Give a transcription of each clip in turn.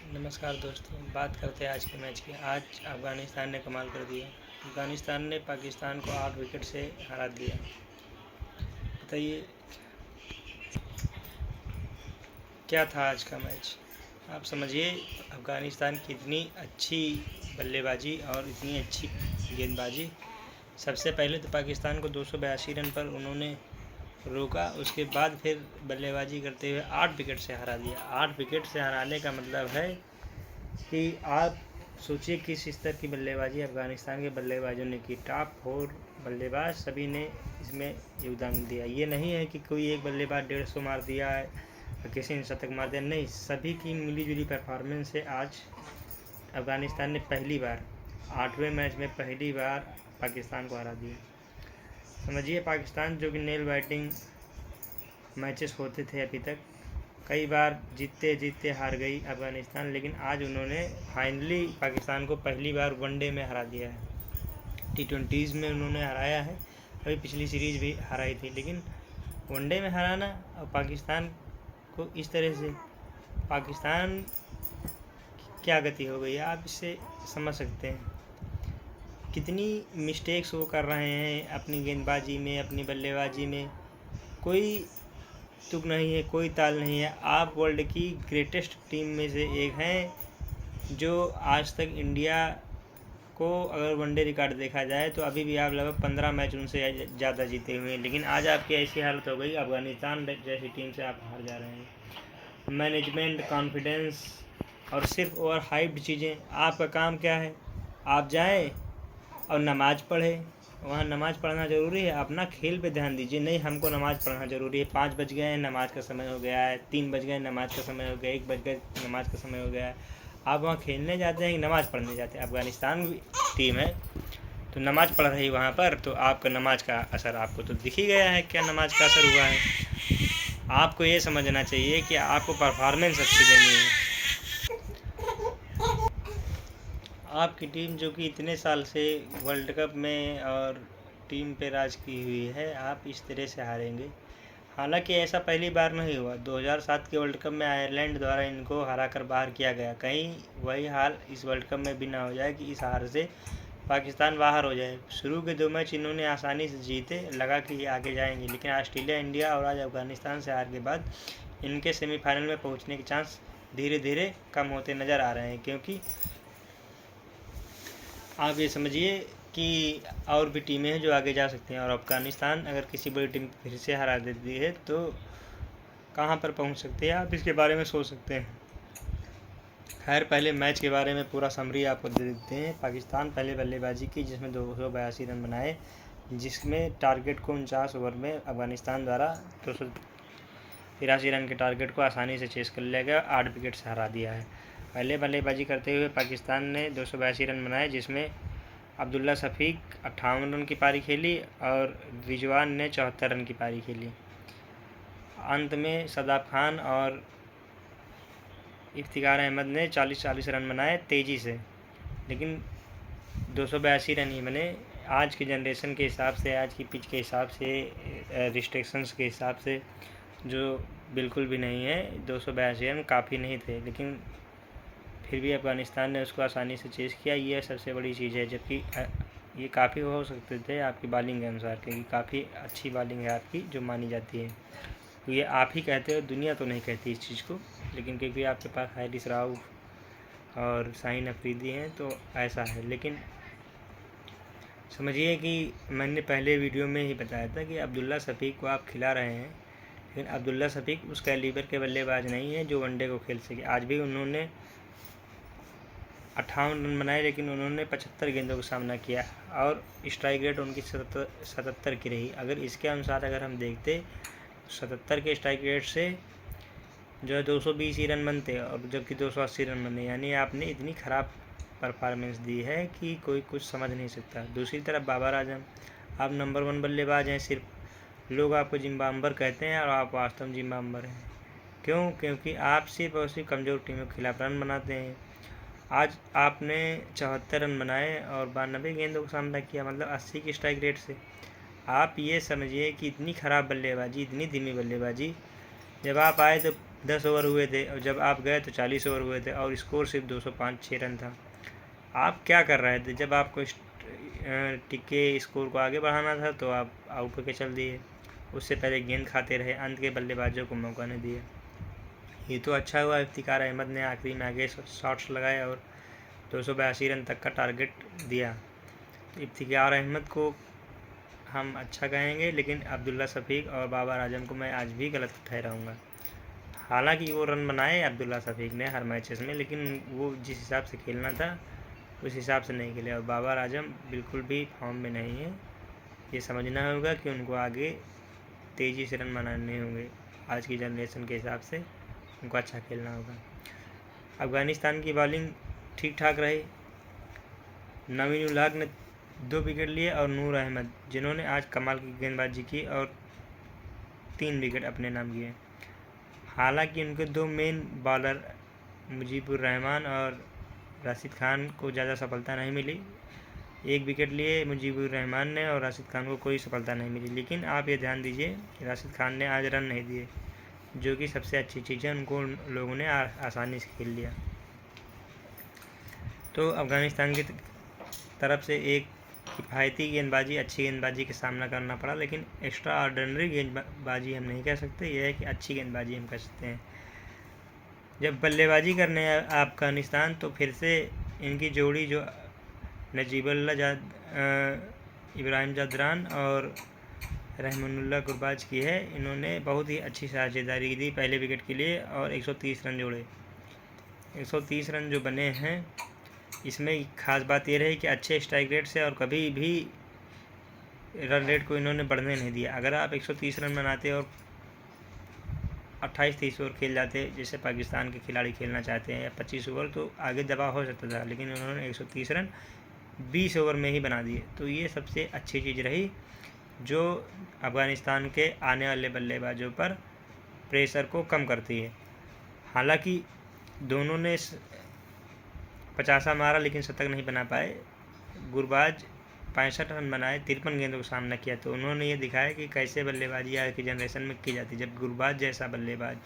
नमस्कार दोस्तों, बात करते हैं आज के मैच की। आज अफ़गानिस्तान ने कमाल कर दिया। अफ़गानिस्तान ने पाकिस्तान को 8 विकेट से हरा दिया। बताइए क्या था आज का मैच। आप समझिए अफ़गानिस्तान की इतनी अच्छी बल्लेबाजी और इतनी अच्छी गेंदबाजी। सबसे पहले तो पाकिस्तान को 282 रन पर उन्होंने रोका, उसके बाद फिर बल्लेबाजी करते हुए 8 विकेट से हरा दिया। 8 विकेट से हराने का मतलब है कि आप सोचिए किस स्तर की बल्लेबाजी अफ़गानिस्तान के बल्लेबाजों ने की। टॉप 4 बल्लेबाज सभी ने इसमें योगदान दिया। ये नहीं है कि कोई एक बल्लेबाज 150 मार दिया है और किसी ने शतक मार दिया, नहीं, सभी की मिलीजुली परफॉर्मेंस से आज अफ़गानिस्तान ने पहली बार 8वें मैच में पहली बार पाकिस्तान को हरा दिया। समझिए पाकिस्तान जो कि नेल बाइटिंग मैचेस होते थे अभी तक, कई बार जीतते जीतते हार गई अफ़गानिस्तान, लेकिन आज उन्होंने फाइनली पाकिस्तान को पहली बार वनडे में हरा दिया है। T20s में उन्होंने हराया है, अभी पिछली सीरीज़ भी हराई थी, लेकिन वनडे में हराना और पाकिस्तान को इस तरह से, पाकिस्तान क्या गति हो गई है आप इससे समझ सकते हैं। कितनी मिस्टेक्स वो कर रहे हैं अपनी गेंदबाजी में, अपनी बल्लेबाजी में। कोई तुक नहीं है, कोई ताल नहीं है। आप वर्ल्ड की ग्रेटेस्ट टीम में से एक हैं जो आज तक इंडिया को, अगर वनडे रिकॉर्ड देखा जाए तो अभी भी आप लगभग 15 मैच उनसे ज़्यादा जीते हुए हैं, लेकिन आज आपकी ऐसी हालत हो गई अफ़गानिस्तान जैसी टीम से आप हार जा रहे हैं। मैनेजमेंट, कॉन्फिडेंस और सिर्फ ओवर हाइप्ड चीज़ें। आपका काम क्या है, आप जाएं और नमाज़ पढ़ें। वहाँ नमाज़ पढ़ना ज़रूरी है, अपना खेल पे ध्यान दीजिए। नहीं, हमको नमाज़ पढ़ना ज़रूरी है, 5 बज गए हैं नमाज़ का समय हो गया है, 3 बज गए नमाज़ का समय हो गया, 1 बज गए नमाज़ का समय हो गया है। आप वहाँ खेलने जाते हैं कि नमाज़ पढ़ने जाते हैं। अफ़गानिस्तान टीम है तो नमाज़ पढ़ रही वहाँ पर, तो आपका नमाज का असर आपको तो दिख ही गया है, क्या नमाज का असर हुआ है। आपको ये समझना चाहिए कि आपको परफॉर्मेंस अच्छी देनी है। आपकी टीम जो कि इतने साल से वर्ल्ड कप में और टीम पे राज की हुई है, आप इस तरह से हारेंगे। हालांकि ऐसा पहली बार नहीं हुआ, 2007 के वर्ल्ड कप में आयरलैंड द्वारा इनको हरा कर बाहर किया गया। कहीं वही हाल इस वर्ल्ड कप में भी ना हो जाए कि इस हार से पाकिस्तान बाहर हो जाए। शुरू के 2 मैच इन्होंने आसानी से जीते, लगा कि ये आगे जाएंगे, लेकिन ऑस्ट्रेलिया, इंडिया और आज अफ़गानिस्तान से हार के बाद इनके सेमीफाइनल में पहुंचने के चांस धीरे धीरे कम होते नज़र आ रहे हैं। क्योंकि आप ये समझिए कि और भी टीमें हैं जो आगे जा सकती हैं, और अफ़गानिस्तान अगर किसी बड़ी टीम फिर से हरा देती है तो कहाँ पर पहुंच सकती है, आप इसके बारे में सोच सकते हैं। खैर, पहले मैच के बारे में पूरा समरी आपको दे देते हैं। पाकिस्तान पहले बल्लेबाजी की जिसमें 282 रन बनाए, जिसमें टारगेट को 49 ओवर में अफ़गानिस्तान द्वारा 283 रन के टारगेट को आसानी से चेस कर लिया गया, 8 विकेट से हरा दिया है। पहले बल्लेबाजी करते हुए पाकिस्तान ने 282 रन बनाए, जिसमें अब्दुल्ला शफीक 58 रन की पारी खेली और रिजवान ने 74 रन की पारी खेली। अंत में सदाब खान और इफ्तिकार अहमद ने 40 रन बनाए तेज़ी से, लेकिन 282 रन ही बने। आज की जनरेशन के हिसाब से, आज की पिच के हिसाब से, रिस्ट्रिक्शंस के हिसाब से जो बिल्कुल भी नहीं है, 282 रन काफ़ी नहीं थे, लेकिन फिर भी अफ़गानिस्तान ने उसको आसानी से चेज़ किया। ये सबसे बड़ी चीज़ है, जबकि ये काफ़ी हो सकते थे आपकी बॉलिंग के अनुसार, क्योंकि काफ़ी अच्छी बॉलिंग है आपकी जो मानी जाती है। तो ये आप ही कहते हो, दुनिया तो नहीं कहती इस चीज़ को, लेकिन क्योंकि आपके पास हारिस राउफ और शाहीन अफरीदी हैं तो ऐसा है। लेकिन समझिए कि मैंने पहले वीडियो में ही बताया था कि अब्दुल्ला शफीक को आप खिला रहे हैं, लेकिन अब्दुल्ला शफीक उस कैलिबर के बल्लेबाज नहीं है जो वनडे को खेल सके। आज भी उन्होंने 58 रन बनाए, लेकिन उन्होंने 75 गेंदों का सामना किया और स्ट्राइक रेट उनकी 77 की रही। अगर इसके अनुसार अगर हम देखते, 77 के स्ट्राइक रेट से जो है 220 ही रन बनते, और जबकि 280 रन बने, यानी आपने इतनी ख़राब परफॉर्मेंस दी है कि कोई कुछ समझ नहीं सकता। दूसरी तरफ बाबर आजम, आप नंबर 1 बल्लेबाज हैं, सिर्फ लोग आपको जिम्बाम्बर कहते हैं और आप वास्तव में जिम्बाम्बर हैं। क्यों? क्योंकि आप सिर्फ और सिर्फ कमज़ोर टीमों के खिलाफ रन बनाते हैं। आज आपने 74 रन बनाए और 92 गेंदों का सामना किया, मतलब 80 की स्ट्राइक रेट से। आप ये समझिए कि इतनी ख़राब बल्लेबाजी, इतनी धीमी बल्लेबाजी, जब आप आए तो 10 ओवर हुए थे और जब आप गए तो 40 ओवर हुए थे और स्कोर सिर्फ 205 रन था। आप क्या कर रहे थे? जब आपको टिके स्कोर को आगे बढ़ाना था तो आप आउट होकर चल दिए। उससे पहले गेंद खाते रहे, अंत के बल्लेबाजों को मौका नहीं दिया। ये तो अच्छा हुआ इफ्तिकार अहमद ने आखिरी में आगे शॉट्स लगाए और 282 रन तक का टारगेट दिया। तो इफ्तिकार अहमद को हम अच्छा कहेंगे, लेकिन अब्दुल्ला शफीक और बाबर आजम को मैं आज भी गलत ठहराऊँगा। हालांकि वो रन बनाए अब्दुल्ला शफीक ने हर मैचेस में, लेकिन वो जिस हिसाब से खेलना था उस हिसाब से नहीं खेले और बाबर आजम बिल्कुल भी फॉर्म में नहीं है। ये समझना होगा कि उनको आगे तेज़ी से रन बनाने होंगे। आज की जनरेशन के हिसाब से उनको अच्छा खेलना होगा। अफ़गानिस्तान की बॉलिंग ठीक ठाक रही। नवीन उल हक ने 2 विकेट लिए और नूर अहमद, जिन्होंने आज कमाल की गेंदबाजी की और 3 विकेट अपने नाम किए। हालांकि उनके 2 मेन बॉलर मुजीबुर रहमान और राशिद खान को ज़्यादा सफलता नहीं मिली। 1 विकेट लिए मुजीबुर रहमान ने और राशिद खान को कोई सफलता नहीं मिली। लेकिन आप ये ध्यान दीजिए कि राशिद खान ने आज रन नहीं दिए, जो कि सबसे अच्छी चीज़ है। उनको लोगों ने आसानी से खेल लिया। तो अफ़गानिस्तान की तरफ से एक किफ़ायती गेंदबाजी, अच्छी गेंदबाजी का सामना करना पड़ा, लेकिन एक्स्ट्रा ऑर्डिनरी गेंदबाजी हम नहीं कह सकते। यह है कि अच्छी गेंदबाजी हम कह सकते हैं। जब बल्लेबाजी करने अफ़गानिस्तान तो फिर से इनकी जोड़ी जो नजीबुल्लाह इब्राहिम जादरान और रहमानुल्लाह गुरबाज की है, इन्होंने बहुत ही अच्छी साझेदारी दी पहले विकेट के लिए और 130 रन जोड़े। 130 रन जो बने हैं, इसमें ख़ास बात ये रही कि अच्छे स्ट्राइक रेट से और कभी भी रन रेट को इन्होंने बढ़ने नहीं दिया। अगर आप 130 रन बनाते और 28-30 ओवर खेल जाते जैसे पाकिस्तान के खिलाड़ी खेलना चाहते हैं या 25 ओवर, तो आगे दबाव हो सकता था। लेकिन उन्होंने 130 रन 20 ओवर में ही बना दिए। तो ये सबसे अच्छी चीज़ रही जो अफ़गानिस्तान के आने वाले बल्लेबाजों पर प्रेशर को कम करती है। हालांकि दोनों ने 50 मारा लेकिन शतक नहीं बना पाए। गुरबाज 65 रन बनाए, 53 गेंदों का सामना किया। तो उन्होंने ये दिखाया कि कैसे बल्लेबाजी आज की जनरेशन में की जाती है। जब गुरबाज जैसा बल्लेबाज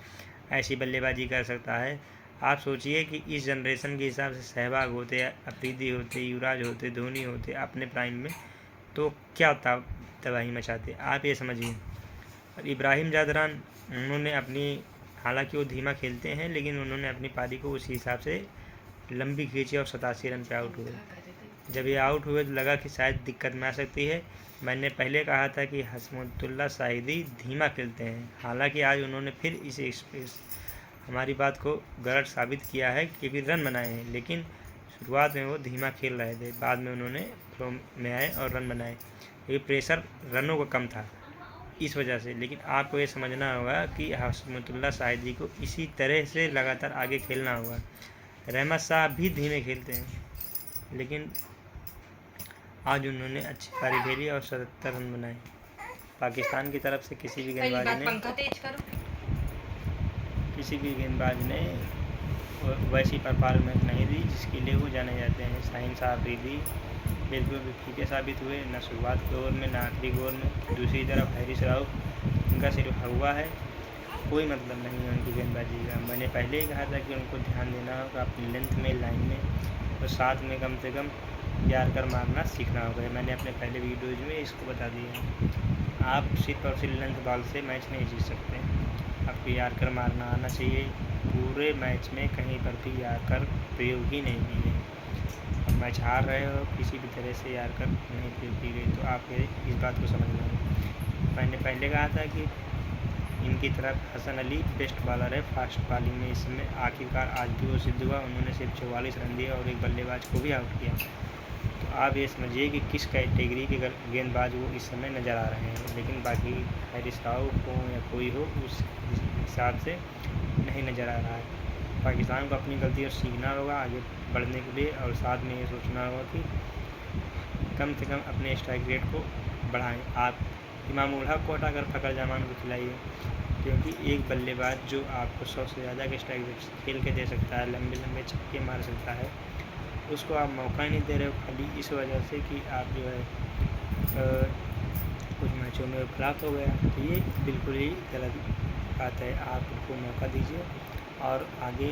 ऐसी बल्लेबाजी कर सकता है, आप सोचिए कि इस जनरेशन के हिसाब से सहवाग होते, अफरीदी होते, युवराज होते, धोनी होते अपने प्राइम में, तो क्या तबाही मचाते। आप ये समझिए। और इब्राहिम जादरान, उन्होंने अपनी, हालांकि वो धीमा खेलते हैं, लेकिन उन्होंने अपनी पारी को उसी हिसाब से लंबी खींची और 87 रन पे आउट हुए। जब ये आउट हुए तो लगा कि शायद दिक्कत में आ सकती है। मैंने पहले कहा था कि हसमुतुल्लाह शाहिदी धीमा खेलते हैं। हालांकि आज उन्होंने फिर इस हमारी बात को गलत साबित किया है, क्योंकि रन बनाए हैं। लेकिन शुरुआत में वो धीमा खेल रहे थे, बाद में उन्होंने फ्लो में आए और रन बनाए। ये प्रेशर रनों का कम था इस वजह से। लेकिन आपको ये समझना होगा कि हसमुतुल्लाह शाहिदी को इसी तरह से लगातार आगे खेलना होगा। रहमत साहब भी धीमे खेलते हैं, लेकिन आज उन्होंने अच्छी पारी खेली और 77 रन बनाए। पाकिस्तान की तरफ से किसी भी गेंदबाज ने वैसी परफॉर्मेंस नहीं दी जिसके लिए वो जाने जाते हैं। शाहीन अफरीदी बिल्कुल भी फीके साबित हुए, न शुरुआत के ओवर में न आखिरी ओवर में। दूसरी तरफ हैरिस राउफ, उनका सिर्फ हुआ है, कोई मतलब नहीं है उनकी गेंदबाजी का। मैंने पहले ही कहा था कि उनको ध्यान देना होगा अपनी लेंथ में, लाइन में, और साथ में कम से कम यार्कर मारना सीखना होगा। मैंने अपने पहले वीडियोज़ में इसको बता दिया है। आप सिर्फ और सिर्फ लेंथ बॉल से मैच नहीं जीत सकते। आपको यार्कर मारना आना चाहिए। पूरे मैच में कहीं पर भी यार्कर प्रयोग ही नहीं की गई। मैच हार रहे हो, किसी भी तरह से यार्कर नहीं प्रयोग की गई, तो आप इस बात को समझना होगा। मैंने पहले कहा था कि इनकी तरफ हसन अली बेस्ट बॉलर है फास्ट बॉलिंग में। इसमें आखिरकार आज भी वो सिद्ध हुआ। उन्होंने सिर्फ 44 रन दिए और एक बल्लेबाज को भी आउट किया। तो आप ये समझिए कि किस कैटेगरी के गेंदबाज वो इस समय नज़र आ रहे हैं। लेकिन बाकी हैरिस राउफ हो या कोई हो, उस हिसाब से नहीं नज़र आ रहा है। पाकिस्तान को अपनी गलतियों से सीखना होगा आगे बढ़ने के लिए, और साथ में ये सोचना होगा कि कम से कम अपने स्ट्राइक रेट को बढ़ाएं। आप इमाम उल हक को हटाकर फ़खर जमान को खिलाइए, क्योंकि एक बल्लेबाज जो आपको 100 से ज़्यादा के स्ट्राइक रेट खेल के दे सकता है, लंबे लंबे छक्के मार सकता है, उसको आप मौका ही नहीं दे रहे हो, खाली इस वजह से कि आप जो है कुछ मैचों में फ्लॉप हो गया। तो ये बिल्कुल ही गलत बात है, आप उनको मौका दीजिए और आगे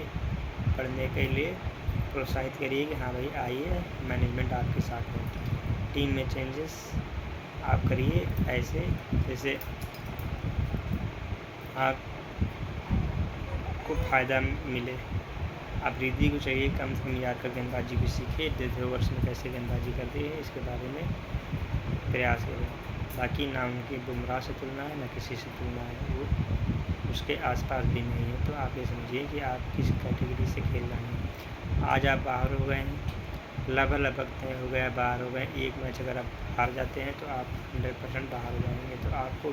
बढ़ने के लिए प्रोत्साहित करिए कि हाँ भाई आइए, मैनेजमेंट आपके साथ है। टीम में चेंजेस आप करिए ऐसे जैसे आपको फ़ायदा मिले। आप रिद्धि को चाहिए कम से कम याद कर गेंदबाजी भी सीखिए, डेथ ओवर्स में कैसे गेंदबाजी करती है इसके बारे में प्रयास करें। बाकी ना उनकी बुमराह से तुलना है, ना किसी से तुलना है, वो उसके आसपास भी नहीं है। तो आप ये समझिए कि आप किस कैटेगरी से खेल रहे हैं। आज आप बाहर हो गए हैं, लगभग तय हो गया, बाहर हो गए। एक मैच अगर आप हार जाते हैं तो आप 100% बाहर हो जाएंगे। तो आपको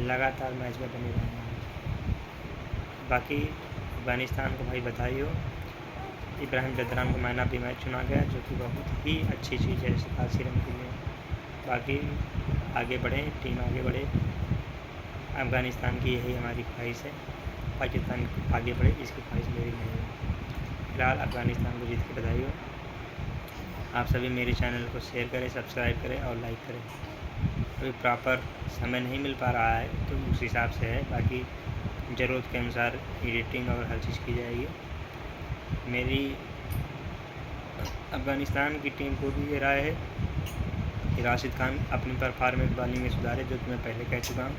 लगातार मैच में बने रहना है। बाकी अफ़गानिस्तान को भाई बधाई हो, इब्राहिम जदरान को मैन ऑफ द मैच चुना गया, जो कि बहुत ही अच्छी चीज़ है 87 रन के लिए। बाकी आगे बढ़ें, टीम आगे बढ़े। अफ़गानिस्तान की यही हमारी ख्वाहिश है, पाकिस्तान आगे बढ़े इसकी ख्वाहिश मेरी नहीं है। फिलहाल अफ़गानिस्तान को जीत के बधाई हो। आप सभी मेरे चैनल को शेयर करें, सब्सक्राइब करें और लाइक करें। अभी प्रॉपर समय नहीं मिल पा रहा है तो उस हिसाब से है, बाकी ज़रूरत के अनुसार एडिटिंग और हर चीज़ की जाएगी। मेरी अफ़गानिस्तान की टीम को भी ये राय है कि राशिद खान अपनी परफॉर्मेंस बॉलिंग में सुधारे, जो कि मैं पहले कह चुका हूँ।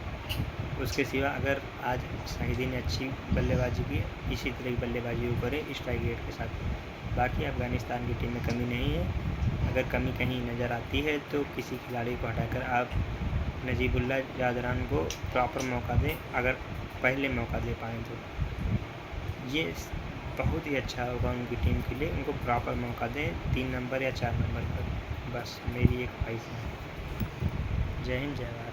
उसके सिवा अगर आज शाहिदी ने अच्छी बल्लेबाजी की, इसी तरह की बल्लेबाजी वो करे स्ट्राइक रेट के साथ। बाकी अफ़गानिस्तान की टीम में कमी नहीं है। अगर कमी कहीं नज़र आती है तो किसी खिलाड़ी को हटाकर आप नजीबुल्लाह जादरान को प्रॉपर मौका दें, अगर पहले मौका दे पाएँ तो ये बहुत ही अच्छा होगा उनकी टीम के लिए। उनको प्रॉपर मौका दें 3 नंबर या 4 नंबर पर, बस मेरी एक ख्वाहिश है। जय हिंद, जय भारत।